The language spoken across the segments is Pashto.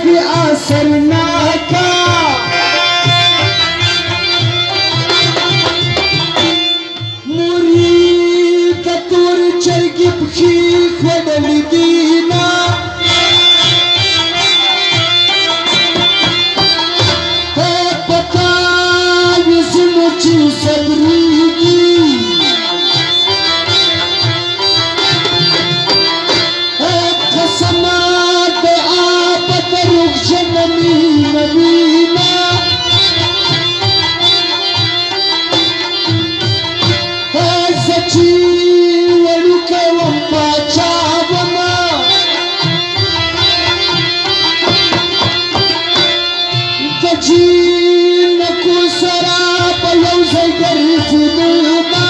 دی اثرناکا مرید تور چرګي پښې خوړلې دینا پتا یې زمو چې صبرېږي قسمه د آبد رخصنه مینه وینه زه چې وړوکی وم پاچا ومه د جینکو سره به یو ځای ګرځېدمه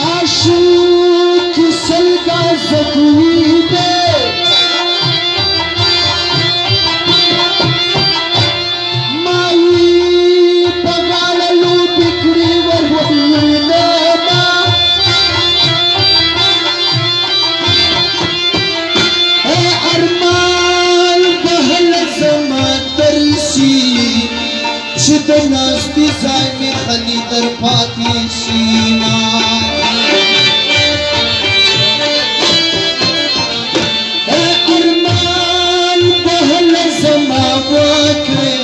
عاشق سلګا زکوي دی مایي په غاړه لوبې کړې ورولېدمه ارمان به هله زما ترسي چې د ناستې ځای مې خلي در پاتې شي ارمان به هله زما وکړې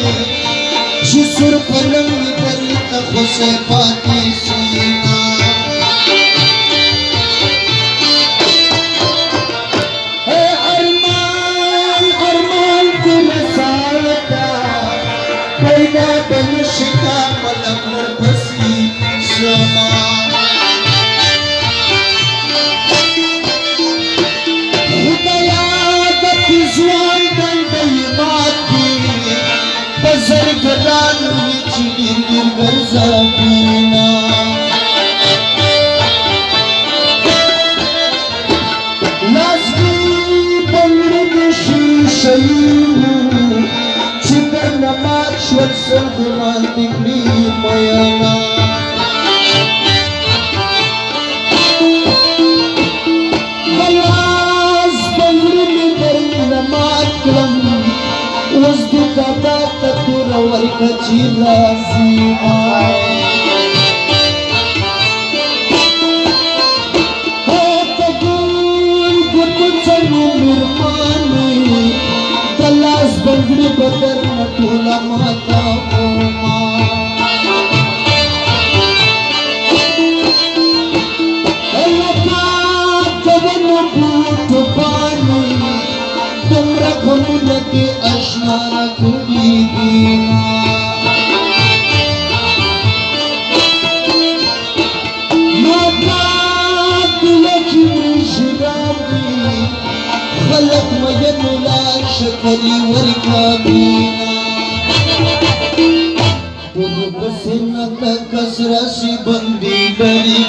چې سور پلنګ مې درته خوسې پاتې شي ارمان دې رسالته پیدا به نشي کا ملک ورپسې زما خدایا د ځوان ډنډۍ مات کړي په زرګرانو یې چې ډېر ډېر ګرځوینه لاسکي بنګړي دې شي شهید چې درنه مات شول سل ګمان دې کړي میینه لاس بنګړي مې درنه مات کړم اوس دې دادا ته توره ورکړه چې راځي ته ګور ګوتو څلو مېرمانې د لاس بنګړي به درنه ټوله ماته وما لکه د ونو بوټو باندې دومره غمونه دې اشنا راکړي دينا ماته دله کې ژړاوي خلک مینو لا شکري ورکوينه دغه پسې نه ته کس راشي بندي لري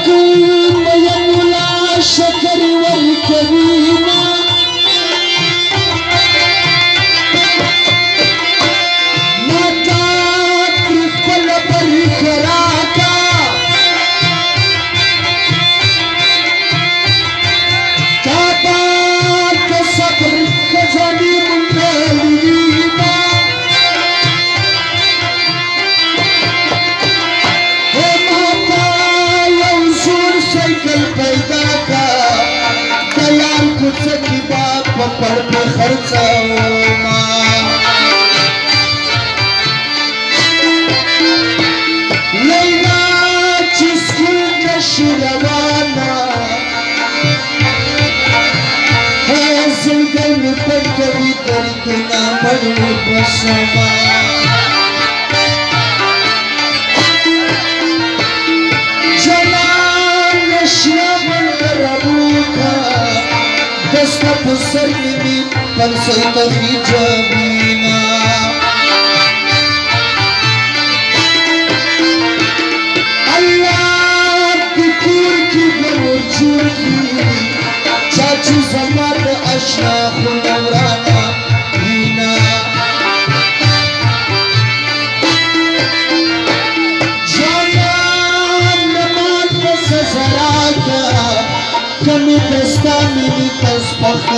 کوم یا مولا شکر ورکوینا ماتا تر خپل برخ راکا تابا د صبر خزانې موندلینا کوڅه با پړ په خرڅوما لیلا چې سکون نشي روانه زړګی مې پټ کوي دردونه مړ بسما جلال نشیا منظر ابوکا دستا پسر می پرسیت خجابینا اللہ دکور کی برچور کی چاچی زمان اشنا خنورانا بینا جانا نمان بس زراکا کمی دستا می تسپخ